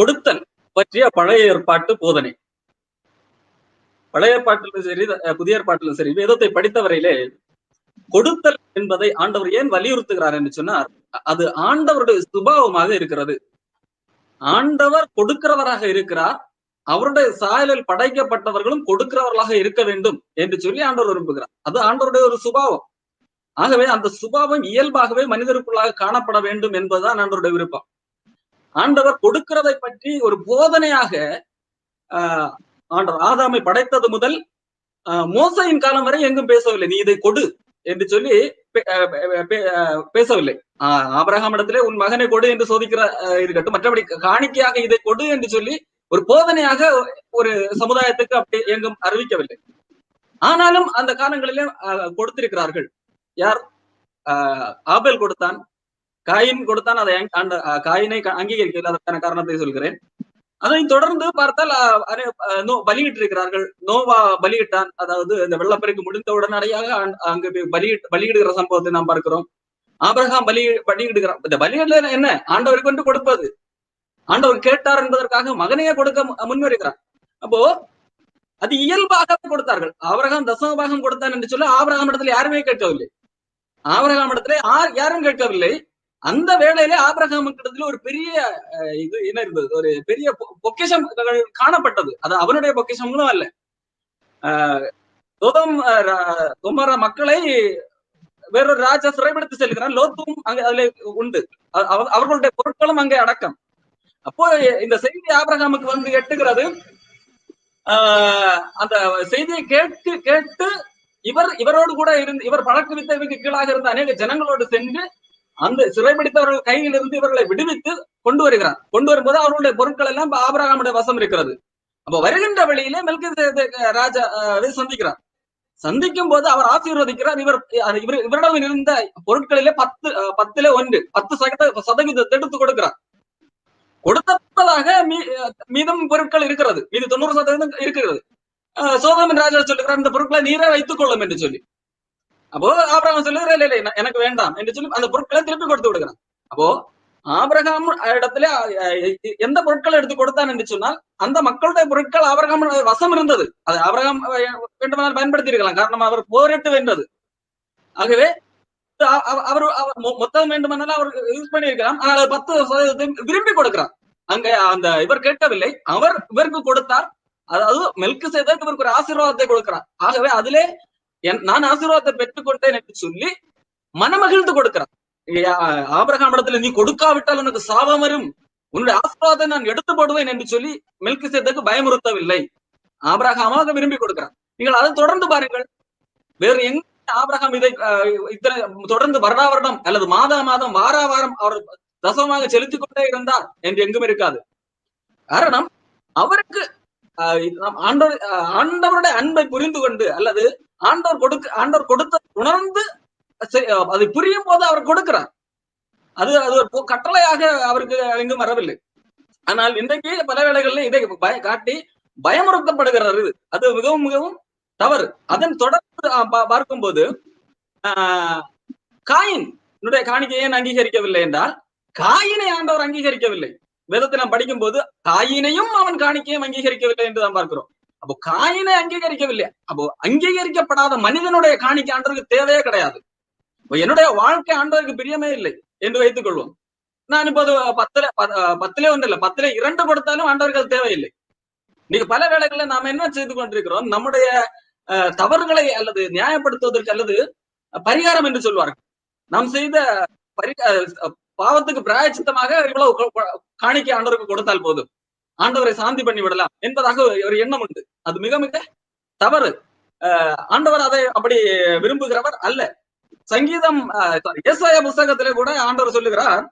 கொடுத்தல் பற்றிய பழைய ஏற்பாட்டு போதனை. பழைய ஏற்பாட்டிலும் சரி புதிய ஏற்பாட்டிலும் சரி வேதத்தை படித்தவரையிலே கொடுத்தல் என்பதை ஆண்டவர் ஏன் வலியுறுத்துகிறார் என்று சொன்னார், அது ஆண்டவருடைய சுபாவமாக இருக்கிறது. ஆண்டவர் கொடுக்கிறவராக இருக்கிறார், அவருடைய சாயலில் படைக்கப்பட்டவர்களும் கொடுக்கிறவர்களாக இருக்க வேண்டும் என்று சொல்லி ஆண்டவர் விரும்புகிறார். அது ஆண்டவருடைய ஒரு சுபாவம். ஆகவே அந்த சுபாவம் இயல்பாகவே மனிதருக்குள்ளாக காணப்பட வேண்டும் என்பதுதான் ஆண்டவருடைய விருப்பம். ஆண்டவர் கொடுக்கிறதை பற்றி ஒரு போதனையாக ஆண்டவர் ஆதாமை படைத்தது முதல் மோசையின் காலம் வரை எங்கும் பேசவில்லை. நீ இதை கொடு என்று சொல்லி பேசவில்லை. ஆபிரகாம் இடத்திலே உன் மகனை கொடு என்று சோதிக்கிற இருக்கட்டும், மற்றபடி காணிக்கையாக இதை கொடு என்று சொல்லி ஒரு போதனையாக ஒரு சமுதாயத்துக்கு அப்படி எங்கும் அறிவிக்கவில்லை. ஆனாலும் அந்த காலங்களிலே கொடுத்திருக்கிறார்கள். யார்? ஆபேல் கொடுத்தான், காயின் கொடுத்தான். அதை காயினை அங்கீகரிக்கவில்லை. அதற்கான காரணத்தை சொல்கிறேன். அதை தொடர்ந்து பார்த்தால் பலியிட்டு இருக்கிறார்கள். நோவா பலியிட்டான். அதாவது இந்த வெள்ளப்பெருக்கு முடிந்த உடனடியாக அங்கு பலியிடுகிற சம்பவத்தை நாம் பார்க்கிறோம். ஆபிரகாம் பலியிடுகிறான். இந்த பலியிடல என்ன? ஆண்டவருக்கு கொண்டு கொடுப்பது. ஆண்டவர் கேட்டார் என்பதற்காக மகனையே கொடுக்க முன்வருகிறார். அப்போ அது இயல்பாக கொடுத்தார்கள். ஆபிரகாம் தசமபாகம் கொடுத்தான் என்று சொல்ல ஆபிரகாம் இடத்துல யாருமே கேட்கவில்லை. ஆபிரகாம் இடத்துல யாரும் கேட்கவில்லை. அந்த வேளையிலே ஆபிரகாமுக்கு இடத்துல ஒரு பெரிய இது என்ன இருந்தது, ஒரு பெரிய பொக்கிஷம் காணப்பட்டது. அது அவனுடைய பொக்கிஷங்களும் அல்ல. சொதோம் மக்களை வேறொரு ராஜா சிறைப்படுத்தி செல்கிறான். லோத்தும் அங்கே அதுல உண்டு. அவர்களுடைய பொருட்களும் அங்கே அடக்கம். அப்போ இந்த செய்தி ஆபிரகாமுக்கு வந்து எட்டுகிறது. அந்த செய்தியை கேட்டு இவரோடு கூட இருந்து இவர் பழக்க வித்தவைக்கு கீழாக இருந்த அநேக ஜனங்களோடு சென்று அந்த சிறைபிடித்தவர்கள் கையில் இருந்து இவர்களை விடுவித்து கொண்டு வருகிறார். கொண்டு வரும்போது அவர்களுடைய பொருட்கள் எல்லாம் ஆபிரகாமுடைய வசம் இருக்கிறது. அப்ப வருகின்ற வழியிலே மெல்கிசேதேக் ராஜா சந்திக்கிறார். சந்திக்கும் போது அவர் ஆசீர்வதிக்கிறார். இவரிடம் இருந்த பொருட்களிலே 10% எடுத்து கொடுக்கிறார். கொடுத்ததாக மீதம் பொருட்கள் இருக்கிறது. மீது 90% இருக்கிறது. சோதோமின் ராஜா சொல்லுகிறார், இந்த பொருட்களை நீரே வைத்துக் கொள்ளும் என்று சொல்லி. அப்போ ஆபிரகாம் சொல்லுகிற இல்லை எனக்கு வேண்டாம் என்று சொல்லி அந்த பொருட்களை திருப்பி கொடுத்து விடுகிறான். அப்போ ஆபிரகாம் இடத்துல எந்த பொருட்களை எடுத்து கொடுத்தான் என்று சொன்னால் அந்த மக்களுடைய பொருட்கள் ஆபிரகாம் வசம் இருந்தது. அது ஆபிரகாம் வேண்டுமானால் பயன்படுத்தி இருக்கலாம். காரணம் அவர் போரிட்டு வென்றது. ஆகவே அவர் மொத்தம் வேண்டுமானாலும் அவர் யூஸ் பண்ணியிருக்கலாம். ஆனால் 10% விரும்பி கொடுக்கிறார். அங்க அந்த இவர் கேட்கவில்லை, அவர் இவருக்கு கொடுத்தார். அதாவது மெல்கிசேதேக் இவருக்கு ஒரு ஆசீர்வாதத்தை கொடுக்கிறார். ஆகவே அதிலே நான் ஆசீர்வாதத்தை பெற்றுக்கொண்டேன் என்று சொல்லி மனமகிழ்ந்து கொடுக்கிறார். ஆபிரகாம் இடத்துல நீ கொடுக்காவிட்டால் உனக்கு சாபம் வரும், உன்னுடைய ஆசீர்வாதத்தை நான் எடுத்து போடுவேன் என்று சொல்லி மெல்கிசேதேக்கு பயமுறுத்தவில்லை. ஆபிரகாமாக விரும்பி கொடுக்கிறார். நீங்கள் அதை தொடர்ந்து பாருங்கள். வேறு எங்க ஆபிரகாம் இதை இத்தனை தொடர்ந்து வருடா வருடம் அல்லது மாதம் வாரம் அவர் தசமமாக செலுத்திக் கொண்டே இருந்தார் என்று எங்கும் இருக்காது. காரணம் அவருக்கு ஆண்டவருடைய அன்பை புரிந்து கொண்டு அல்லது ஆண்டவர் கொடுத்த உணர்ந்து அதை புரியும் போது அவர் கொடுக்கிறார். அது ஒரு கட்டளையாக அவருக்கு எங்கும் வரவில்லை. ஆனால் இன்றைக்கு பல வேளைகளில் இதை காட்டி பயமுறுத்தப்படுகிறது. அது மிகவும் மிகவும் தவறு. அதன் தொடர்ந்து பார்க்கும்போது காயினுடைய காணிக்கையை அங்கீகரிக்கவில்லை என்றால் காயினை ஆண்டவர் அங்கீகரிக்கவில்லை. வேதத்தை நாம் படிக்கும் போது காயினையும் அவன் காணிக்கையும் அங்கீகரிக்கவில்லை என்று தான் பார்க்கிறோம். அப்போ காயினை அங்கீகரிக்கவில்லை. அப்போ அங்கீகரிக்கப்படாத மனிதனுடைய காணிக்கை ஆண்டவருக்கு தேவையே கிடையாது. என்னுடைய வாழ்க்கை ஆண்டவருக்கு பிரியமே இல்லை என்று வைத்துக் கொள்வோம். நான் இப்போது 10 ஒன்று இல்லை, 2 கொடுத்தாலும் ஆண்டவருக்கு அது தேவையில்லை. நீங்க பல வேளைகளில் நாம என்ன செய்து கொண்டிருக்கிறோம், நம்முடைய தவறுகளை அல்லது நியாயப்படுத்துவதற்கு அல்லது பரிகாரம் என்று சொல்வார்கள். நாம் செய்த பாவத்துக்கு பிராயச்சித்தமாக இவ்வளவு காணிக்கை ஆண்டவருக்கு கொடுத்தால் போதும், ஆண்டவரை சாந்தி பண்ணி விடலாம் என்பதாக ஒரு எண்ணம் உண்டு. அது மிக மிக தவறு. ஆண்டவர் அதை அப்படி விரும்புகிறவர் அல்ல. சங்கீதம் ஏசாயா புஸ்தகத்திலே கூட ஆண்டவர் சொல்லுகிறார்,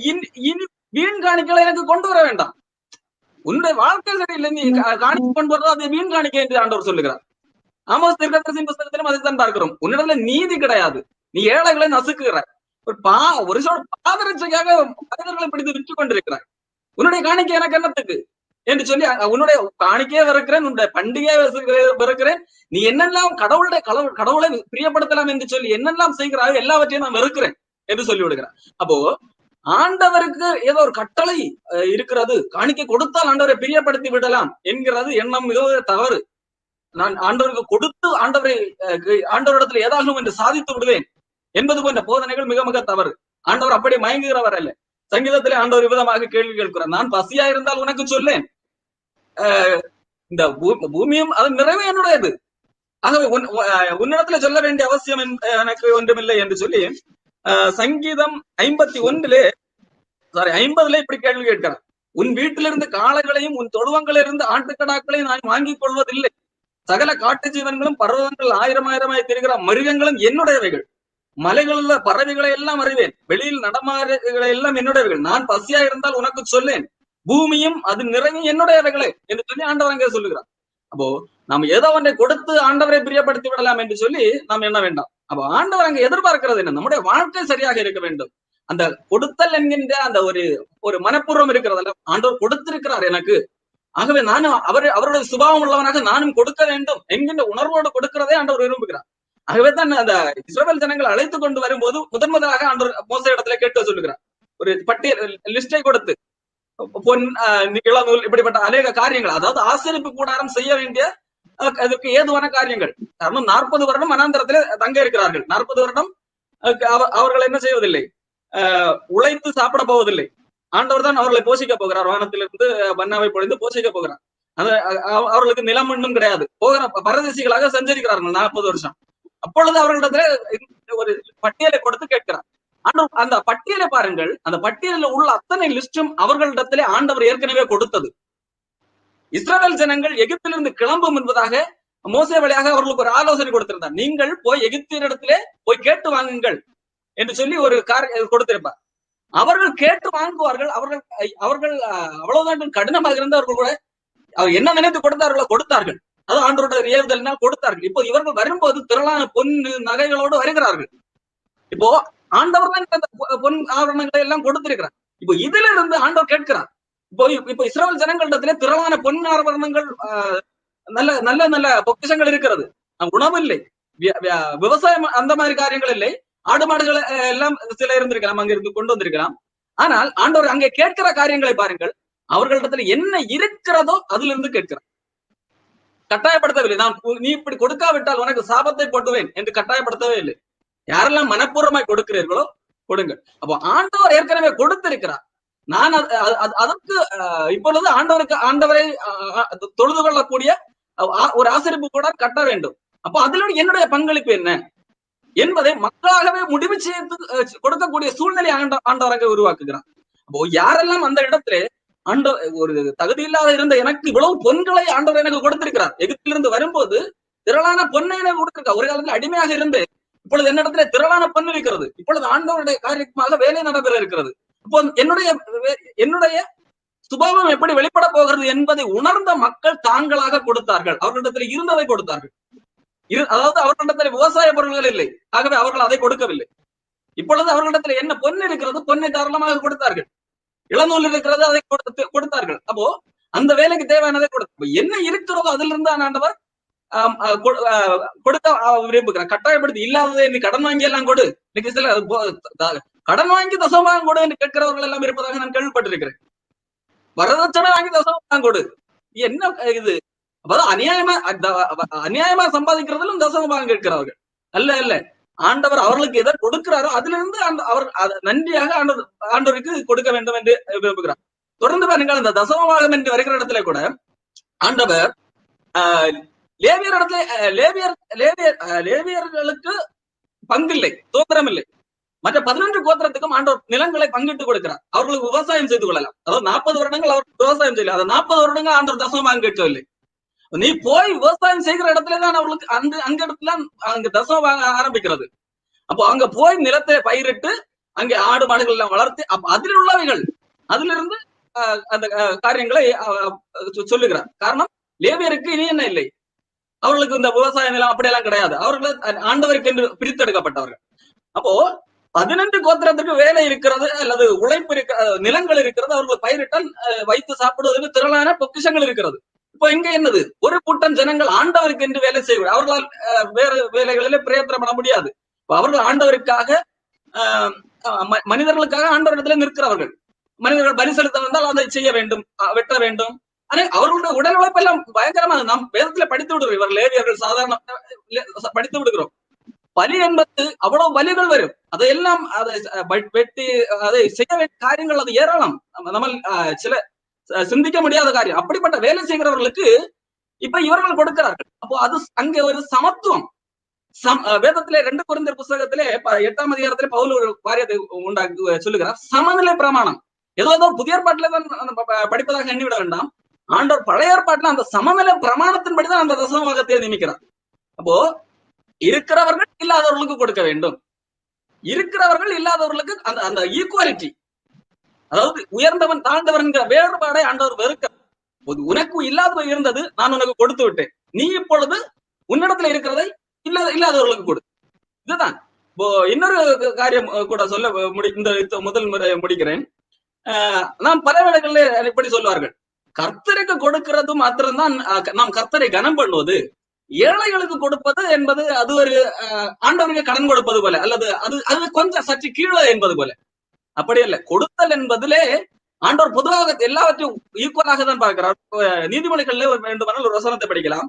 இனி வீண் காணிக்கைகளை எனக்கு கொண்டு வர வேண்டாம். உன்னுடைய வாழ்க்கை சரியில்லை, நீ காணிக்கை கொண்டு வரதோ அது வீண் காணிக்கை என்று ஆண்டவர் சொல்லுகிறார். ஆமோஸ் தீர்க்கதரிசியின் புஸ்தகத்திலும் அதைத்தான் பார்க்கிறோம். உன்னிடத்துல நீதி கிடையாது, நீ ஏழைகளை நசுக்குகிறாய், ஒரு சொல் பாதரட்சைக்காக மனிதர்களை பிடித்து விற்று கொண்டிருக்கிறாய், உன்னுடைய காணிக்கை எனக்கு என்னத்துக்கு என்று சொல்லி உன்னுடைய காணிக்கையே வெறுக்கிறேன், உன்னுடைய பண்டிகையை வெறுக்கிறேன், நீ என்னெல்லாம் கடவுளை பிரியப்படுத்தலாம் என்று சொல்லி என்னெல்லாம் செய்கிறாயோ எல்லாவற்றையும் நான் வெறுக்கிறேன் என்று சொல்லி விடுகிறார். அப்போ ஆண்டவருக்கு ஏதோ ஒரு கட்டளை இருக்கிறது, காணிக்கை கொடுத்தால் ஆண்டவரை பிரியப்படுத்தி விடலாம் என்கிறது எண்ணம் மிகவும் தவறு. நான் ஆண்டவருக்கு கொடுத்து ஆண்டவரிடத்தில் ஏதாகும் என்று சாதித்து விடுவேன் என்பது போன்ற போதனைகள் மிக மிக தவறு. ஆண்டவர் அப்படி மயங்குகிறவர் அல்ல. சங்கீதத்திலே ஆண்டவர் விதமாக கேள்வி கேட்கிறார், நான் பசியா இருந்தால் உனக்கு சொல்லேன், இந்த பூமியும் அதன் நிறைவு என்னுடையது, ஆகவே உன்னிடத்துல சொல்ல வேண்டிய அவசியம் எனக்கு ஒன்றுமில்லை என்று சொல்லி சங்கீதம் 50 இப்படி கேள்வி கேட்கிறார். உன் வீட்டிலிருந்து காளைகளையும் உன் தொழுவங்களிலிருந்து ஆட்டுக்கடாக்களையும் நான் வாங்கிக் கொள்வதில்லை. சகல காட்டு ஜீவன்களும் பர்வதங்கள் ஆயிரமாய் திரிகிற மிருகங்களும் என்னுடையவைகள். மலைகளில் பறவைகளை எல்லாம் அறிவேன். வெளியில் நடமாறுகளை எல்லாம் என்னுடையவைகள். நான் பசியா இருந்தால் உனக்கு சொல்லேன், பூமியும் அது நிறைவும் என்னுடையவைகளே என்று சொல்லி ஆண்டவர் அங்கே சொல்லுகிறார். அப்போ நாம் ஏதோ ஒன்றை கொடுத்து ஆண்டவரை பிரியப்படுத்தி விடலாம் என்று சொல்லி நாம் எண்ண வேண்டாம். அப்போ ஆண்டவர் அங்கே எதிர்பார்க்கிறது என்ன? நம்முடைய வாழ்க்கை சரியாக இருக்க வேண்டும். அந்த கொடுத்தல் என்கின்ற அந்த ஒரு மனப்பூர்வம் இருக்கிறதல்ல, ஆண்டவர் கொடுத்திருக்கிறார் எனக்கு, ஆகவே நானும் அவருடைய சுபாவம் உள்ளவனாக நானும் கொடுக்க வேண்டும் என்கின்ற உணர்வோடு கொடுக்கிறதே ஆண்டவர் விரும்புகிறார். ஆகவே தான் அந்த இஸ்ரவேல் ஜனங்கள் அழைத்து கொண்டு வரும்போது முதலாக ஆண்டவர் மோசே இடத்துல கேட்க சொல்லுகிறார். ஒரு பட்டியல் லிஸ்டை கொடுத்து, பொன், இளநூல், இப்படிப்பட்ட அநேக காரியங்கள், அதாவது ஆசரிப்பு கூடாரம் செய்ய வேண்டிய அதுக்கு ஏதுவான காரியங்கள். காரணம் 40 வருடம் வனாந்தரத்திலே தங்க இருக்கிறார்கள். 40 வருடம் அவர்கள் என்ன செய்வதில்லை, உழைத்து சாப்பிட போவதில்லை. ஆண்டவர் தான் அவர்களை போஷிக்க போகிறார். வானத்திலிருந்து மன்னாவை பொழிந்து போஷிக்க போகிறார். அவர்களுக்கு நிலம் இன்னும் கிடையாது. போகிற பரதேசிகளாக சஞ்சரிக்கிறார்கள் 40 வருஷம். அப்பொழுது அவர்களிடத்துல ஒரு பட்டியலை கொடுத்து கேட்கிறார். அந்த பட்டியலை பாருங்கள். அந்த பட்டியலில் உள்ள அத்தனை லிஸ்டும் அவர்களிடத்திலே ஆண்டவர் ஏற்கனவே கொடுத்தது. இஸ்ரவேல் ஜனங்கள் எகிப்திலிருந்து கிளம்பும் என்பதாக மோசே வழியாக அவர்களுக்கு ஒரு ஆலோசனை கொடுத்திருந்தார். நீங்கள் போய் எகிப்தியரிடத்திலே போய் கேட்டு வாங்குங்கள் என்று சொல்லி ஒரு கொடுத்திருப்பார். அவர்கள் கேட்டு வாங்குவார்கள். அவர்கள் அவ்வளவுதான் கடினமாக இருந்தவர்கள் கூட அவர் என்ன நினைத்து கொடுத்தார்கள். அது ஆண்டவருடைய ஏவுதலினால் கொடுத்தார்கள். இப்போ இவர்கள் வரும்போது திரளான பொன்னு நகைகளோடு வருகிறார்கள். இப்போ ஆண்டவர் தான் பொன் ஆபரணங்களை எல்லாம் கொடுத்திருக்கிறார். இப்போ இதுல இருந்து ஆண்டவர் கேட்கிறார். இப்போ இஸ்ரவேல் ஜனங்களிடத்திலே திரளான பொன் ஆபரணங்கள், நல்ல நல்ல நல்ல பொக்கிஷங்கள் இருக்கிறது. உணவு இல்லை, விவசாயம் அந்த மாதிரி காரியங்கள் இல்லை, ஆடு மாடுகள் எல்லாம் சில இருந்திருக்கலாம், அங்கிருந்து கொண்டு வந்திருக்கலாம். ஆனால் ஆண்டவர் அங்கே கேட்கிற காரியங்களை பாருங்கள். அவர்களிடத்துல என்ன இருக்கிறதோ அதுல இருந்து கேட்கிறார். கட்டாயப்படுத்தவில்லை. நீ இப்படி கொடுக்காவிட்டால் உனக்கு சாபத்தை போட்டுவேன் என்று கட்டாயப்படுத்தவே இல்லை. யாரெல்லாம் மனப்பூர்வமாய் கொடுக்கிறீர்களோ கொடுங்கள். அப்போ ஆண்டவர் ஏற்கனவே கொடுத்திருக்கிறார். நான் அதற்கு இப்பொழுது ஆண்டவரை தொழுது கொள்ளக்கூடிய ஒரு ஆசரிப்பு கூட கட்ட வேண்டும். அப்போ அதுல என்னுடைய பங்களிப்பு என்ன என்பதை மக்களாகவே முடிவு செய்து கொடுக்கக்கூடிய சூழ்நிலை ஆண்டவராக உருவாக்குகிறார். அப்போ யாரெல்லாம் அந்த இடத்துல ஒரு தகுதி இல்லாத இருந்த எனக்கு இவ்வளவு பொன்களை ஆண்டவர் எனக்கு கொடுத்திருக்கிறார். எகிப்திலிருந்து வரும்போது திரளான பொன்னை எனக்கு கொடுத்திருக்கார். ஒரு காலத்துல அடிமையாக இருந்து இப்பொழுது என்னிடத்துல திரளான பொன் இருக்கிறது. இப்பொழுது ஆண்டவருடைய காரியமாக வேலை நடைபெற இருக்கிறது. இப்போ என்னுடைய சுபாவம் எப்படி வெளிப்பட போகிறது என்பதை உணர்ந்த மக்கள் தாங்களாக கொடுத்தார்கள். அவர்களிடத்தில் இருந்ததை கொடுத்தார்கள். அதாவது அவர்களிடத்தில் விவசாய பொருள்கள் இல்லை, ஆகவே அவர்கள் அதை கொடுக்கவில்லை. இப்பொழுது அவர்களிடத்தில் என்ன பொன் இருக்கிறது, பொன்னை தாராளமாக கொடுத்தார்கள். இளநூல் இருக்கிறது, அதை கொடுத்தார்கள். அப்போ அந்த வேலைக்கு தேவையானதை கொடுத்து என்ன இருக்கிறதோ அதுல இருந்து ஆண்டவர் கொடுக்க விரும்புகிறார். கட்டாயப்படுத்தி இல்லாததை நீ கடன் வாங்கி எல்லாம் கொடு, இன்னைக்கு சில கடன் வாங்கி தசமாக கொடு என்று கேட்கிறவர்கள் எல்லாம் இருப்பதாக நான் கேள்விப்பட்டிருக்கிறேன். வரதட்சணை வாங்கி தசமாக கொடு, என்ன இது? அதாவது அநியாயமா சம்பாதிக்கிறதிலும் தசமாக கேட்கிறார்கள். அல்ல, ஆண்டவர் அவர்களுக்கு எதை கொடுக்கிறாரோ அதுல இருந்து அவர் நன்றியாக ஆண்டவருக்கு கொடுக்க வேண்டும் என்று விரும்புகிறார். தொடர்ந்து பாருங்கள், அந்த தசமபாகம் என்று வருகிற இடத்துல கூட ஆண்டவர் லேவியர்களுக்கு பங்கில்லை, சுதந்திரம் இல்லை. மற்ற 11 கோத்திரத்துக்கும் ஆண்டவர் நிலங்களை பங்கிட்டு கொடுக்கிறார். அவர்களுக்கு விவசாயம் செய்து கொள்ளலாம். அதாவது 40 வருடங்கள் அவர் விவசாயம் செய்யல. அதை 40 வருடங்கள் ஆண்டவர் தசமபாகம் கேட்கவில்லை. நீ போய் விவசாயம் செய்கிற இடத்துலதான் அவர்களுக்கு அங்க இடத்துல அங்க தசமபாகம் ஆரம்பிக்கிறது. அப்போ அங்க போய் நிலத்தை பயிரிட்டு அங்கே ஆடு மாடுகள் எல்லாம் வளர்த்து அதில் உள்ளவைகள் அதுல இருந்து அந்த காரியங்களை சொல்லுகிறார். காரணம், லேவியருக்கு இனி என்ன இல்லை, அவர்களுக்கு இந்த விவசாய நிலம் அப்படியெல்லாம் கிடையாது. அவர்கள் ஆண்டவருக்கு என்று பிரித்தெடுக்கப்பட்டவர்கள். அப்போ 11 கோத்திரத்துக்கு வேலை இருக்கிறது அல்லது உழைப்பு நிலங்கள் இருக்கிறது. அவர்கள் பயிரிட்டால் வைத்து சாப்பிடுவதற்கு திரளான பொக்கிஷங்கள் இருக்கிறது. இப்போ இங்க என்னது, ஒரு கூட்டம் ஜனங்கள் ஆண்டவருக்கு என்று வேலை செய்வார். அவர்களால் வேறு வேலைகளிலே பிரயத்தனம் பண்ண முடியாது. அவர்கள் ஆண்டவருக்காக மனிதர்களுக்காக ஆண்டவரிடத்துல நிற்கிறவர்கள். மனிதர்கள் பலி செலுத்த வந்தால் அதை செய்ய வேண்டும், வெட்ட வேண்டும். ஆனால் அவர்களுடைய உடல் உழைப்பு எல்லாம் பயங்கரமாக நாம் வேதத்துல படித்து விடுகிறோம். இவர் லேவியர்கள் சாதாரண படித்து விடுகிறோம். பலி என்பது அவ்வளவு பலிகள் வரும். அதையெல்லாம் அதை வெட்டி அதை செய்ய வேண்டிய காரியங்கள் அது ஏராளம். நம்ம சில சிந்திக்க முடியாத காரியம். அப்படிப்பட்ட வேலை செய்கிறவர்களுக்கு இப்ப இவர்கள் கொடுக்கிறார்கள். அப்போ அது அங்கே ஒரு சமத்துவம். வேதத்திலே 2 கொரிந்தியர் புத்தகத்திலே 8ஆம் அதிகாரத்திலே பவுல் ஒரு காரியத்தை உண்டாக்கி சொல்லுகிறார். சமநிலை பிரமாணம். ஏதோ புதிய ஏற்பாட்டில தான் படிப்பதாக எண்ணிவிட வேண்டாம். ஆண்டவர் பழைய ஏற்பாட்டில் அந்த சமநிலை பிரமாணத்தின்படிதான் அந்த தசமபாகத்தை நியமிக்கிறார். அப்போ இருக்கிறவர்கள் இல்லாதவர்களுக்கு கொடுக்க வேண்டும். இருக்கிறவர்கள் இல்லாதவர்களுக்கு அந்த அந்த ஈக்குவாலிட்டி, அதாவது உயர்ந்தவன் தாழ்ந்தவன் வேறுபாடை ஆண்டவர் வெறுக்க. உனக்கு இல்லாத இருந்தது, நான் உனக்கு கொடுத்து விட்டேன், நீ இப்பொழுது உன்னிடத்துல இருக்கிறதை இல்லாதவர்களுக்கு கொடு. இதுதான். இன்னொரு காரியம் கூட சொல்ல இந்த முதல் முறை முடிக்கிறேன். நாம் பல வேளைகளில் இப்படி சொல்வார்கள், கர்த்தருக்கு கொடுக்கிறது மாத்திரம்தான் நாம் கர்த்தரை கனம் பண்ணுவது, ஏழைகளுக்கு கொடுப்பது என்பது அது ஒரு ஆண்டவருக்கு கடன் கொடுப்பது போல, அல்லது அது கொஞ்சம் சற்று கீழே என்பது போல. அப்படி அல்ல. கொடுத்தல் என்பதிலே ஆண்டவர் பொதுவாக எல்லாவற்றையும் ஈக்குவலாக தான் பார்க்கிறார். நீதிமொழிகள்ல வேண்டுமானால் ஒரு வசனத்தை படிக்கலாம்.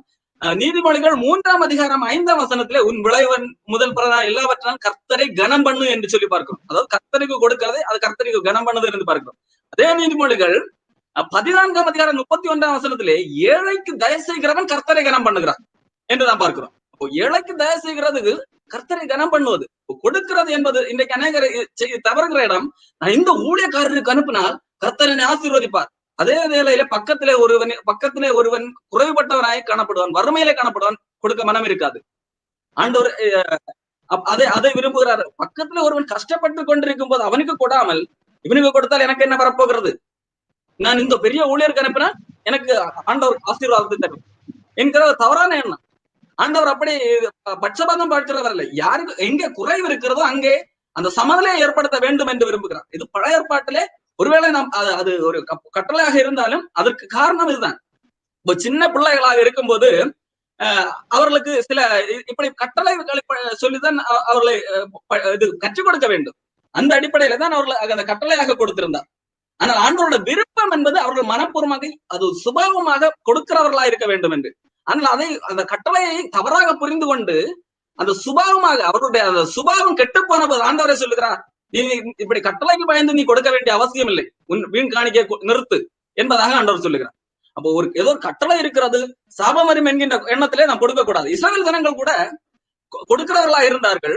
நீதிமொழிகள் 3ஆம் அதிகாரம் 5ஆம் வசனத்திலே உன் விளைவன் முதல் பிறனா எல்லாவற்றாலும் கர்த்தரை கனம் பண்ணு என்று சொல்லி பார்க்கிறோம். அதாவது கர்த்தருக்கு கொடுக்கிறதை அது கர்த்தருக்கு கனம் பண்ணுது என்று பார்க்கிறோம். அதே நீதிமொழிகள் 14ஆம் அதிகாரம் 31ஆம் வசனத்திலே ஏழைக்கு தயவு செய்கிறவன் கர்த்தரை கனம் பண்ணுகிறான் என்றுதான் பார்க்கிறோம். அப்போ ஏழைக்கு தயவு செய்கிறதுக்கு கர்த்தரை கனம் பண்ணுவது, கொடுக்கிறது என்பது இன்றைக்கு அநேகர் தவறுகிற இடம். நான் இந்த ஊழியக்காரருக்கு அனுப்பினால் கர்த்தரனை ஆசீர்வதிப்பார். அதே வேளையில பக்கத்திலே ஒருவன் குறைவுபட்டவனாய் காணப்படுவான், வறுமையிலே காணப்படுவான், கொடுக்க மனம் இருக்காது. ஆண்டவர் அதை விரும்புகிறார். பக்கத்துல ஒருவன் கஷ்டப்பட்டு கொண்டிருக்கும் போது அவனுக்கு கொடாமல் இவனுக்கு கொடுத்தால் எனக்கு என்ன வரப்போகிறது, நான் இந்த பெரிய ஊழியருக்கு அனுப்பினா எனக்கு ஆண்டவர் ஆசீர்வாதத்தை தரும் என்கிற தவறான எண்ணம். ஆண்டவர் அப்படி பட்சபாதம் பார்க்கிறவர் இல்லை. யாருக்கு எங்கே குறைவு இருக்கிறதோ அங்கே அந்த சமநிலையை ஏற்படுத்த வேண்டும் என்று விரும்புகிறார். இது பழைய ஏற்பாட்டிலே ஒருவேளை நாம் அது ஒரு கட்டளையாக இருந்தாலும் அதற்கு காரணம் இதுதான். இப்போ சின்ன பிள்ளைகளாக இருக்கும்போது அவர்களுக்கு சில இப்படி கட்டளைகளை சொல்லிதான் அவர்களை இது கற்றுக் கொடுக்க வேண்டும். அந்த அடிப்படையில தான் அவர்கள் அந்த கட்டளையாக கொடுத்திருந்தார். ஆனால் ஆண்டவரோட விருப்பம் என்பது அவர்கள் மனப்பூர்வமாக அது சுபாவமாக கொடுக்கிறவர்களா இருக்க வேண்டும் என்று. ஆனால் அதை அந்த கட்டளையை தவறாக புரிந்து கொண்டு அந்த சுபாவமாக அவர்களுடைய அந்த சுபாவம் கெட்டு போன போது ஆண்டவரை சொல்லுகிறார், நீ இப்படி கட்டளைக்கு பயந்து நீ கொடுக்க வேண்டிய அவசியம் இல்லை, உன் வீண் காணிக்கை நிறுத்து என்பதாக ஆண்டவர் சொல்லுகிறார். அப்போ ஏதோ கட்டளை இருக்கிறது, சாபம் வரும் என்கின்ற எண்ணத்திலே நாம் கொடுக்க கூடாது. இஸ்ரவேல் ஜனங்கள் கூட கொடுக்கிறவர்களா இருந்தார்கள்.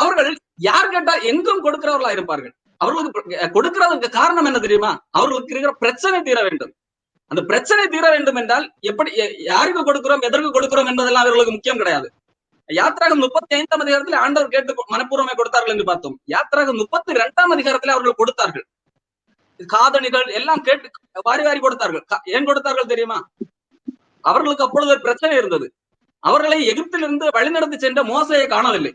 அவர்கள் யார் கேட்டா எங்கும் கொடுக்கிறவர்களா இருப்பார்கள். அவர்களுக்கு கொடுக்கிறதுக்கு காரணம் என்ன தெரியுமா? அவர்களுக்கு இருக்கிற பிரச்சனை தீர வேண்டும். அந்த பிரச்சனை தீர வேண்டும் என்றால் எப்படி, யாருக்கு கொடுக்கிறோம், எதற்கு கொடுக்கிறோம் என்பதெல்லாம் அவர்களுக்கு முக்கியம் கிடையாது. யாத்திராகம் 35ஆம் அதிகாரத்தில் ஆண்டவர் கேட்டு மனப்பூர்வமே கொடுத்தார்கள் என்று பார்த்தோம். யாத்திராகம் 32ஆம் அதிகாரத்தில் அவர்கள் கொடுத்தார்கள். காதணிகள் எல்லாம் கேட்டு வாரி வாரி கொடுத்தார்கள். ஏன் கொடுத்தார்கள் தெரியுமா? அவர்களுக்கு அப்பொழுது ஒரு பிரச்சனை இருந்தது. அவர்களை எகிப்திலிருந்து வழிநடத்தி சென்ற மோசையை காணவில்லை.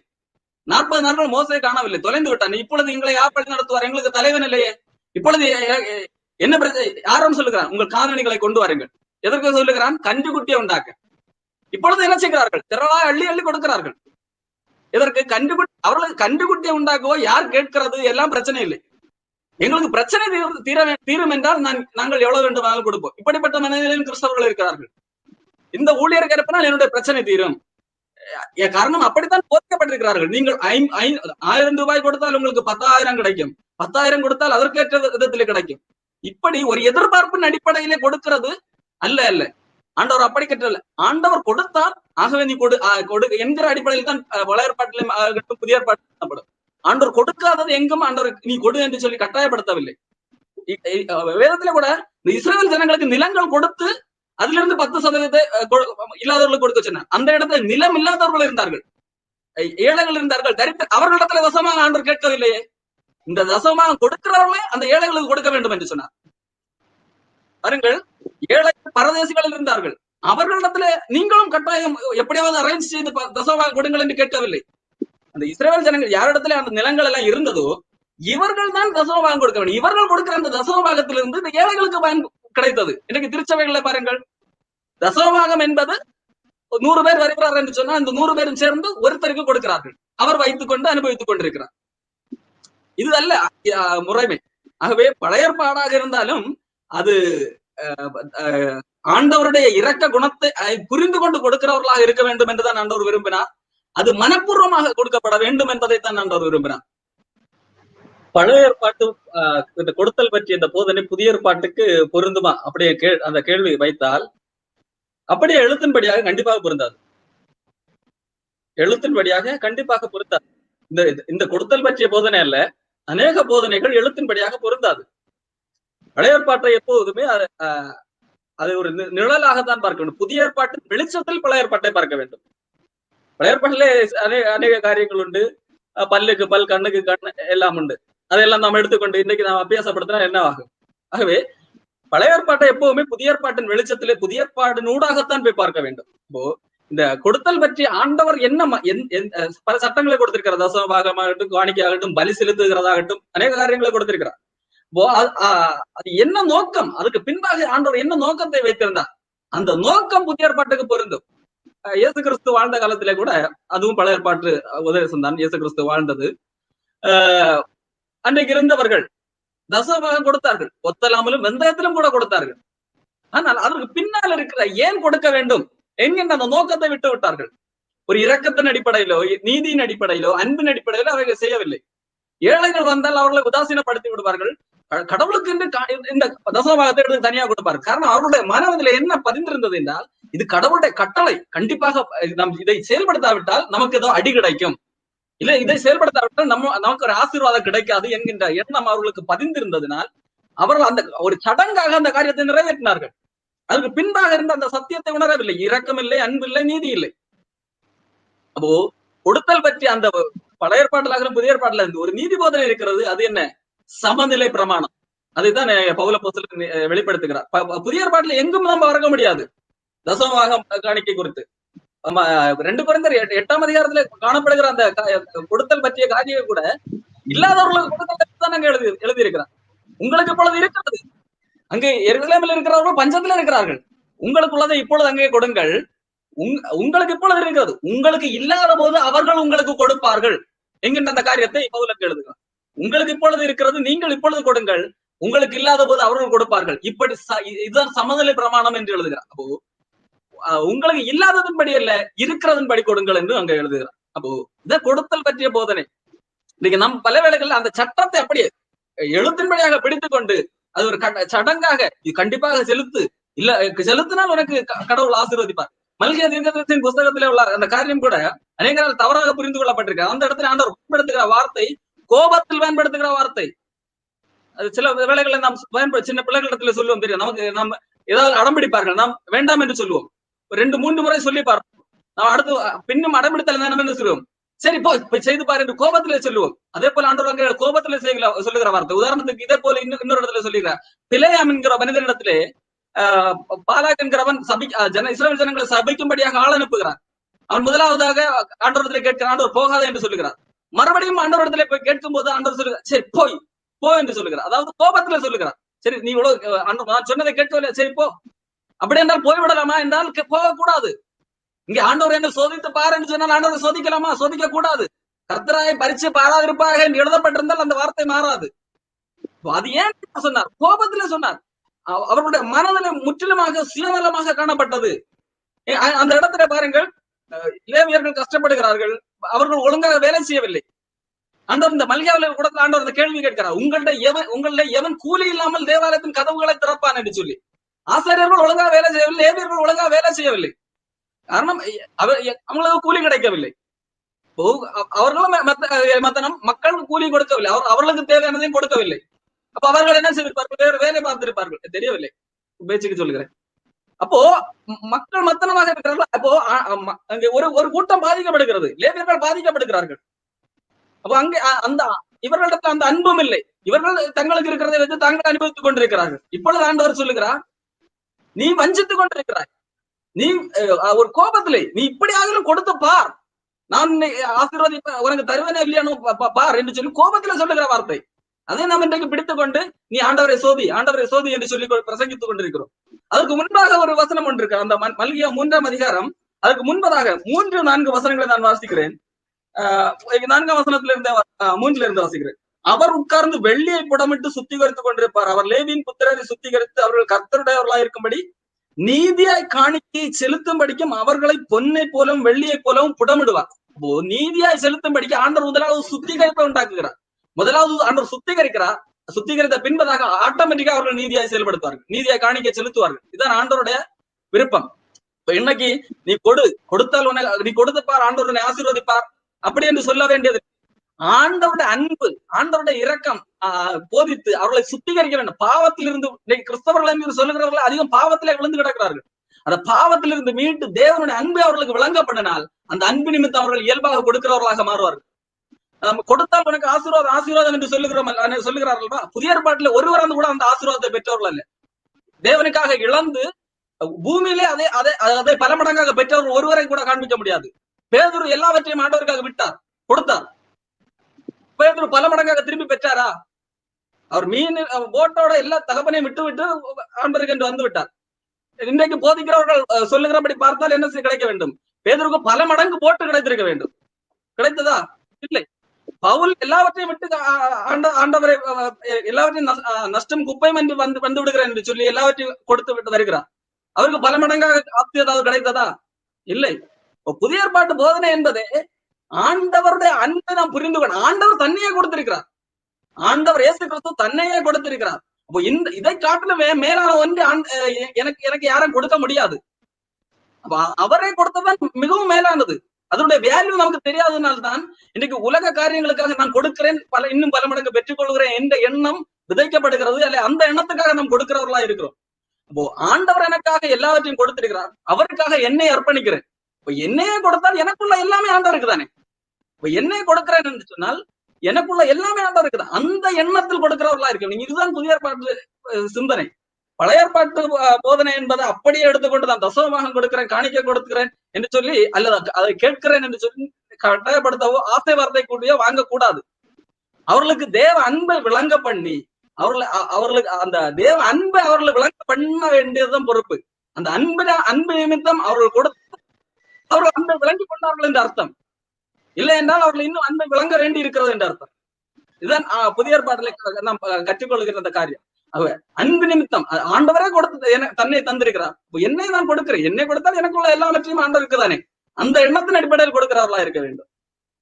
40 நாட்கள் மோசையை காணவில்லை, தொலைந்து விட்டான். இப்பொழுது எங்களை யார் வழி நடத்துவார்? எங்களுக்கு தலைவன் இல்லையே. இப்பொழுது என்ன பிரச்சனை? யாரும் சொல்லுகிறான், உங்கள் காதணிகளை கொண்டு வாருங்கள். எதற்கு சொல்லுகிறான்? கன்றுக்குட்டியை உண்டாக்க. இப்பொழுது என்ன செய்கிறார்கள்? திரளாய் அள்ளி அள்ளி கொடுக்கிறார்கள். இதற்கு அவர்களுக்கு கன்றுக்குட்டியை உண்டாக்குவோ யார் கேட்கிறது எல்லாம் பிரச்சனை இல்லை. எங்களுக்கு பிரச்சனை தீரும் என்றால் நாங்கள் எவ்வளவு வேண்டுமானாலும் கொடுப்போம். இப்படிப்பட்ட மனிதர்களும் கிறிஸ்தவர்கள் இருக்கிறார்கள். இந்த ஊழியருக்கு அனுப்பினால் என்னுடைய பிரச்சனை தீரும். காரணம் அப்படித்தான் போதிக்கப்பட்டிருக்கிறார்கள். நீங்கள் 1000 ரூபாய் கொடுத்தால் உங்களுக்கு 10,000 கிடைக்கும், 10,000 கொடுத்தால் அதற்கேற்ற விதத்திலே கிடைக்கும். இப்படி ஒரு எதிர்பார்ப்பின் அடிப்படையிலே கொடுக்கிறது அல்ல அல்ல. ஆண்டவர் அப்படி கட்டல. ஆண்டவர் கொடுத்தால் ஆகவே நீ கொடு என்கிற அடிப்படையில் தான் பழைய ஏற்பாட்டிலும் புதிய ஏற்பாட்டிலும் ஆண்டவர் கொடுக்காதது எங்கும் ஆண்டவர் நீ கொடு என்று சொல்லி கட்டாயப்படுத்தவில்லை. வேதத்திலே கூட இந்த இஸ்ரவேல் ஜனங்களுக்கு நிலங்கள் கொடுத்து அதிலிருந்து 10% இல்லாதவர்களுக்கு கொடுக்க சொன்னார். அந்த இடத்துல நிலம் இல்லாதவர்கள் இருந்தார்கள், ஏழைகள் இருந்தார்கள், அவர்களிடத்துல தசமாக ஆண்டவர் கேட்கவில்லையே. இந்த தசமாக கொடுக்கிறவர்களே அந்த ஏழைகளுக்கு கொடுக்க வேண்டும் என்று சொன்னார். பாருங்கள், ஏழை பரதேசிகள் இருந்தார்கள், அவர்களிடத்துல நீங்களும் கட்டாயம் எப்படியாவது அரேஞ்ச் செய்து தசமாக கொடுங்கள் என்று கேட்கவில்லை. அந்த இஸ்ரவேல் ஜனங்கள் யாரிடத்துல அந்த நிலங்கள் எல்லாம் இருந்ததோ இவர்கள் தான் தசமபாகம் கொடுக்க வேண்டும். இவர்கள் கொடுக்கிற அந்த தசமபாகத்திலிருந்து இந்த ஏழைகளுக்கு பயன் கிடைத்தது. இன்னைக்கு திருச்சபைகளை பாருங்கள், தசமபாகம் என்பது 100 பேர் வருகிறார்கள் என்று சொன்னா அந்த 100 பேரும் சேர்ந்து ஒருத்தருக்கு கொடுக்கிறார்கள். அவர் வைத்துக் கொண்டு அனுபவித்துக் கொண்டிருக்கிறார். இது அல்ல முறைமை. ஆகவே பழைய ஏற்பாடாக இருந்தாலும் அது ஆண்டவருடைய இரக்க குணத்தை புரிந்து கொண்டு கொடுக்கிறவர்களாக இருக்க வேண்டும் என்றுதான் ஆண்டவர் விரும்பினார். அது மனப்பூர்வமாக கொடுக்கப்பட வேண்டும் என்பதைத்தான் ஆண்டவர் விரும்பினார். பழைய ஏற்பாட்டு இந்த கொடுத்தல் பற்றிய இந்த போதனை புதிய ஏற்பாட்டுக்கு பொருந்துமா அப்படியே அந்த கேள்வி வைத்தால் அப்படியே எழுத்தின்படியாக கண்டிப்பாக பொருந்தாது. எழுத்தின்படியாக கண்டிப்பாக பொருந்தாது. இந்த கொடுத்தல் பற்றிய போதனை அல்ல, அநேக போதனைகள் எழுத்தின்படியாக பொருந்தாது. பழைய ஏற்பாட்டை எப்போதுமே அது ஒரு நிழலாகத்தான் பார்க்க வேண்டும். புதிய ஏற்பாட்டின் வெளிச்சத்தில் பழைய ஏற்பாட்டை பார்க்க வேண்டும். பழைய ஏற்பாட்டிலே அநேக காரியங்கள் உண்டு. பல்லுக்கு பல், கண்ணுக்கு கண் எல்லாம் உண்டு. அதையெல்லாம் நாம் எடுத்துக்கொண்டு இன்னைக்கு நாம் அபியாசப்படுத்தினா என்ன ஆகும்? ஆகவே பழைய ஏற்பாட்டை எப்பவுமே புதிய ஏற்பாட்டின் வெளிச்சத்திலே புதிய ஏற்பாட்டினூடாகத்தான் போய் பார்க்க வேண்டும். இப்போ இந்த கொடுத்தல் பற்றி ஆண்டவர் என்ன பல சட்டங்களை கொடுத்திருக்கிறார். தசமபாகமாகட்டும், காணிக்கையாகட்டும், பலி செலுத்துகிறதாகட்டும், அநேக காரியங்களை கொடுத்திருக்கிறார். அது என்ன நோக்கம், அதுக்கு பின்பாக ஆண்டவர் என்ன நோக்கத்தை வைத்திருந்தார், அந்த நோக்கம் புதிய ஏற்பாட்டுக்கு பொருந்தும். இயேசு கிறிஸ்து வாழ்ந்த காலத்திலே கூட அதுவும் பழைய ஏற்பாட்டு உபதேசம் தான். இயேசு கிறிஸ்து வாழ்ந்தது. அன்றைக்கு இருந்தவர்கள் தசமபாகம் கொடுத்தார்கள், ஒத்தலாமலும் வெந்தயத்திலும் கூட கொடுத்தார்கள். ஆனால் அதற்கு பின்னால் இருக்கிற ஏன் கொடுக்க வேண்டும் என்கின்ற அந்த நோக்கத்தை விட்டு விட்டார்கள். ஒரு இரக்கத்தின் அடிப்படையிலோ, நீதியின் அடிப்படையிலோ, அன்பின் அடிப்படையிலோ அவர்கள் செய்யவில்லை. ஏழைகள் வந்தால் அவர்களை உதாசீனப்படுத்தி விடுவார்கள். கடவுளுக்கு இந்த தசமபாகத்தை எடுத்து தனியாக கொடுப்பார்கள். காரணம் அவர்களுடைய மனதில் என்ன பதிந்திருந்தது என்றால், இது கடவுளுடைய கட்டளை, கண்டிப்பாக நாம் இதை செயல்படுத்தாவிட்டால் நமக்கு ஏதோ அடி கிடைக்கும், இல்ல இதை செயல்படுத்தாவிட்டால் நமக்கு ஒரு ஆசீர்வாதம் கிடைக்காது என்கின்ற எண்ணம் அவர்களுக்கு பதிந்திருந்ததினால் அவர்கள் அந்த ஒரு சடங்காக அந்த காரியத்தை நிறைவேற்றினார்கள். அதுக்கு பின்பாக இருந்த அந்த சத்தியத்தை உணரவில்லை. இரக்கம் இல்லை, அன்பு இல்லை, நீதி இல்லை. அப்போ கொடுத்தல் பற்றி அந்த பழைய ஏற்பாட்டில் புதிய ஏற்பாட்டில் இருந்து ஒரு நீதி போதனை இருக்கிறது. அது என்ன? சமநிலை பிரமாணம். அதைத்தான் பவுல் அப்போஸ்தலன் வெளிப்படுத்துகிறார். புதிய ஏற்பாட்டில் எங்கும் நம்ம வர முடியாது தசமபாகம் காணிக்கை குறித்து. 2 கொரிந்தியர் 8ஆம் அதிகாரத்துல காணப்படுகிற அந்த கொடுத்தல் பற்றிய காரியம் கூட இல்லாதவர்களுக்கு கொடுத்தல் தான் அங்க எழுதியிருக்கிறார். உங்களுக்கு இப்பொழுது இருக்கிறது, அங்கே எருசலேமில் இருக்கிறவர்கள் பஞ்சத்துல இருக்கிறார்கள், உங்களுக்குள்ளதை இப்பொழுது அங்கே கொடுங்கள். உங்களுக்கு இப்பொழுது இருக்கிறது, உங்களுக்கு இல்லாத போது அவர்கள் உங்களுக்கு கொடுப்பார்கள் என்கின்ற அந்த காரியத்தை பவுலுக்கு எழுதுகிறார். உங்களுக்கு இப்பொழுது இருக்கிறது, நீங்கள் இப்பொழுது கொடுங்கள், உங்களுக்கு இல்லாத போது அவர்கள் கொடுப்பார்கள். இப்படி இதுதான் சமநிலை பிரமாணம் என்று எழுதுகிறார். அப்போ உங்களுக்கு இல்லாததன்படி அல்ல, இருக்கிறதன்படி கொடுங்கள் என்று அங்க எழுதுகிறார். அப்போ இதை கொடுத்தல் பற்றிய போதனை இன்னைக்கு நம் பல வேளைகள் அந்த சட்டத்தை அப்படியே எழுத்தின்படியாக பிடித்துக் கொண்டு அது ஒரு சடங்காக இது கண்டிப்பாக செலுத்து, இல்ல செலுத்தினால் உனக்கு கடவுள் ஆசீர்வதிப்பார். மல்கியா தீர்க்கதரிசியின் புஸ்தகத்திலே உள்ள அந்த காரியம் கூட அநேக நாள் தவறாக புரிந்து கொள்ளப்பட்டிருக்கு. அந்த இடத்துல ஆண்டவர் பயன்படுத்துகிற வார்த்தை கோபத்தில் பயன்படுத்துகிற வார்த்தை. அது சில வேளைகளை நாம் சின்ன பிள்ளைகளிடத்துல சொல்லுவோம் தெரியும், நமக்கு நம்ம ஏதாவது அடம்பிடிப்பார்கள், நாம் வேண்டாம் என்று சொல்லுவோம். 2-3 முறை சொல்லி பார்ப்போம், நாம் அடுத்து பின்னும் அடம்பிடித்தல் வேண்டாம் என்று சொல்லுவோம். சரி போய் செய்து பாரு என்று கோபத்திலே சொல்லுவோம். அதே போல ஆண்டவர் அங்கே கோபத்திலே சொல்லுகிற வார்த்தை. உதாரணத்துக்கு இதே போல இன்னொரு இடத்துல சொல்லுகிறார். பிலேயாம் என்கிற மனிதனிடத்திலே பாலாக் என்கிறவன் இஸ்ரவேல் ஜனங்களை சபிக்கும்படியாக ஆள் அனுப்புகிறார். அவன் முதலாவதாக ஆண்டவரத்திலே கேட்கிறான், ஆண்டவர் போகாத என்று சொல்லுகிறார். மறுபடியும் ஆண்டவரத்திலே போய் கேட்கும் போது ஆண்டவர் சொல்லுகிறார், சரி போ என்று சொல்லுகிறார். அதாவது கோபத்திலே சொல்லுகிறார். சரி நீ இவ்வளவு நான் சொன்னதை கேட்கவில்லை, சரி போ. அப்படி என்றால் போய்விடலாமா என்றால் போகக்கூடாது. இங்க ஆண்டவர் என்ன சோதித்து பாரு என்று சொன்னால் ஆண்டவர் சோதிக்கலாமா? சோதிக்க கூடாது. கர்த்தராய் பரிச்சை பாராதிருப்பாக என்று எழுதப்பட்டிருந்தால் அந்த வார்த்தை மாறாது. அது ஏன் சொன்னார்? கோபத்திலே சொன்னார். அவர்களுடைய மனதிலே முற்றிலுமாக சுயநலமாக காணப்பட்டது. அந்த இடத்துல பாருங்கள், லேவியர்கள் கஷ்டப்படுகிறார்கள், அவர்கள் ஒழுங்காக வேலை செய்யவில்லை. ஆண்டவர் இந்த மல்கியாவில் கூட ஆண்டவர் அந்த கேள்வி கேட்கிறார், உங்களுடைய எவன் கூலி இல்லாமல் தேவாலயத்தின் கதவுகளை திறப்பான் என்று சொல்லி. ஆசிரியர்கள் ஒழுங்காக வேலை செய்யவில்லை, லேவியர்கள் ஒழுங்காக வேலை செய்யவில்லை. காரணம் அவங்களுக்கு கூலி கிடைக்கவில்லை. அவர்களும் மக்கள் கூலி கொடுக்கவில்லை, அவர்களுக்கு தேவையானதையும் கொடுக்கவில்லை. அப்ப அவர்கள் என்ன செய்திருப்பார்கள்? வேறு வேலை பார்த்திருப்பார்கள், தெரியவில்லை, பேச்சுக்கு சொல்லுகிறேன். அப்போ மக்கள் மத்தனமாக இருக்கிறார்கள். அப்போ அங்கே ஒரு கூட்டம் பாதிக்கப்படுகிறது, லேவியர்கள் பாதிக்கப்படுகிறார்கள். அப்போ அங்கே அந்த இவர்களிடத்தில் அந்த அன்பும் இல்லை, இவர்கள் தங்களுக்கு இருக்கிறதை வைத்து தாங்கள் அனுபவித்துக் கொண்டிருக்கிறார்கள். இப்பொழுது ஆண்டவர் சொல்லுகிறார், நீ வஞ்சித்துக் கொண்டிருக்கிறாய், நீ ஒரு கோபத்திலே நீ இப்படியாக கொடுத்து பார், நான் ஆசீர்வாதி உனக்கு தருவேனே இல்லையானு பார் என்று சொல்லி கோபத்திலே சொல்லுகிற வார்த்தை. அதை நாம் இன்றைக்கு பிடித்துக் கொண்டு நீ ஆண்டவரை சோதி என்று சொல்லி பிரசங்கித்துக் கொண்டிருக்கிறோம். அதற்கு முன்பாக ஒரு வசனம் ஒன்று இருக்கு, அந்த மல்கியா 3ஆம் அதிகாரம். அதுக்கு முன்பதாக 3-4 வசனங்களை நான் வாசிக்கிறேன். 4ஆம் வசனத்திலிருந்து 3ல இருந்து வாசிக்கிறேன். அவர் உட்கார்ந்து வெள்ளியை புடமிட்டு சுத்திகரித்துக் கொண்டிருப்பார். அவர் லேவியின் புத்திரரை சுத்திகரித்து அவர்கள் கர்த்தருடையவர்களாக இருக்கும்படி நீதியாய் காணிக்கை செலுத்தும்படிக்கும் அவர்களை பொன்னை போலவும் வெள்ளியை போலவும் புடமிடுவார். நீதியாய் செலுத்தும்படிக்கு ஆண்டவர் முதலாவது சுத்திகரிப்பை உண்டாக்குகிறார். முதலாவது ஆண்டவர் சுத்திகரிக்கிறார். சுத்திகரித்த பின்பதாக ஆட்டோமேட்டிக்கா அவர்கள் நீதியாய் செயல்படுத்துவார்கள், நீதியாய் காணிக்கை செலுத்துவார்கள். இதுதான் ஆண்டவருடைய விருப்பம். இப்ப இன்னைக்கு நீ கொடுத்தால் நீ கொடுத்துப்பார், ஆண்டவர் உன்னை ஆசீர்வதிப்பார் அப்படி என்று சொல்ல வேண்டியது. ஆண்டவருடைய அன்பு, ஆண்டவருடைய இரக்கம் போதித்து அவர்களை சுத்திகரிக்க வேண்டும். பாவத்திலிருந்து கிறிஸ்தவர்கள் என்று சொல்லுகிறவர்கள் அதிகம் பாவத்திலே விழுந்து கிடக்கிறார்கள். அந்த பாவத்திலிருந்து மீட்டு தேவனுடைய அன்பை அவர்களுக்கு விளங்கப்படினால் அந்த அன்பு நிமித்தம் அவர்கள் இயல்பாக கொடுக்கிறவர்களாக மாறுவார்கள். நம்ம கொடுத்தால் உனக்கு ஆசீர்வாதம் ஆசீர்வாதம் என்று சொல்லுகிறார்கள். புதிய ஏற்பாட்டில் ஒருவராந்து கூட அந்த ஆசீர்வாதத்தை பெற்றவர்கள் அல்ல. தேவனுக்காக இழந்து பூமியிலே அதை பல மடங்காக பெற்றவர்கள் ஒருவரை கூட காண்பிக்க முடியாது. பேதுரு எல்லாவற்றையும் ஆண்டவருக்காக விட்டார், கொடுத்தார். பேதுரு பல மடங்காக திரும்பி பெற்றாரா? அவர் மீன் போட்டோட எல்லா தகப்பனையும் விட்டு ஆண்டவருக்கு என்று வந்து விட்டார். இன்றைக்கு போதிக்கிறவர்கள் சொல்லுகிறபடி பார்த்தால் என்ன கிடைக்க வேண்டும்? பேதுருக்கு பல மடங்கு போட்டு கிடைத்திருக்க வேண்டும். கிடைத்ததா? இல்லை. பவுல் எல்லாவற்றையும் விட்டு ஆண்டவரை எல்லாவற்றையும் நஷ்டம் குப்பையும் என்று வந்து விடுகிறேன் என்று சொல்லி எல்லாவற்றையும் கொடுத்து விட்டு வருகிறார். அவருக்கு பல மடங்காக ஆப்தி ஏதாவது கிடைத்ததா? இல்லை. புதிய ஏற்பாட்டு போதனை என்பதே ஆண்டவருடைய அன்பை நாம் புரிந்து கொள்ள. ஆண்டவர் தன்னையே கொடுத்திருக்கிறார். ஆண்டவர் இயேசு கிறிஸ்து தன்னையே கொடுத்திருக்கிறார். அப்போ இதை காட்டிலும் மேலான ஒன்று எனக்கு யாரும் கொடுக்க முடியாது. அப்ப அவரை கொடுத்ததான் மிகவும் மேலானது. அதனுடைய வேல்யூ நமக்கு தெரியாததுனால்தான் இன்னைக்கு உலக காரியங்களுக்காக நான் கொடுக்கிறேன், இன்னும் பல மடங்கு பெற்றுக் கொள்கிறேன் என்ற எண்ணம் விதைக்கப்படுகிறது. அல்ல, அந்த எண்ணத்துக்காக நாம் கொடுக்கிறவர்களா இருக்கிறோம். அப்போ ஆண்டவர் எனக்காக எல்லாவற்றையும் கொடுத்திருக்கிறார். அவருக்காக என்னை அர்ப்பணிக்கிறேன். இப்ப என்னையே கொடுத்தால் எனக்குள்ள எல்லாமே ஆண்டவருக்கு தானே. இப்ப என்னை கொடுக்கிறேன் என்று சொன்னால் எனக்குள்ள எல்லாமே ஆண்டவருக்கு தான். அந்த எண்ணத்தில் கொடுக்கிறவர்களா இருக்க. நீங்க இதுதான் புதிய ஏற்பாட்டு சிந்தனை. பழைய ஏற்பாட்டு போதனை என்பதை அப்படியே எடுத்துக்கொண்டுதான் தசமமாக கொடுக்கிறேன், காணிக்கை கொடுக்கிறேன் என்று சொல்லி, அல்லது அதை கேட்கிறேன் என்று சொல்லி கட்டாயப்படுத்தவோ ஆசை வார்த்தை கூடியோ வாங்கக்கூடாது. அவர்களுக்கு தேவ அன்பை விளங்க பண்ணி அவர்களுக்கு அந்த தேவ அன்பை அவர்களை விளங்க பண்ண வேண்டியதுதான் பொறுப்பு. அந்த அன்பு நிமித்தம் அவர்கள் அன்பை விளங்கி கொண்டார்கள் என்று அர்த்தம். இல்லை என்றால் அவர்கள் இன்னும் அன்பை விளங்க வேண்டி இருக்கிறது என்று அர்த்தம். இதுதான் புதிய ஏற்பாட்டில் நாம் கற்றுக்கொள்கிற அந்த காரியம். அன்பு நிமித்தம் ஆண்டவரே கொடுத்து தன்னை தந்திருக்கிறார். என்னை நான் கொடுக்கிறேன், என்னை கொடுத்தால் எனக்குள்ள எல்லாவற்றையும் ஆண்டவருக்கு தானே. அந்த எண்ணத்தின் அடிப்படையில் கொடுக்கிறவர்களா இருக்க வேண்டும்.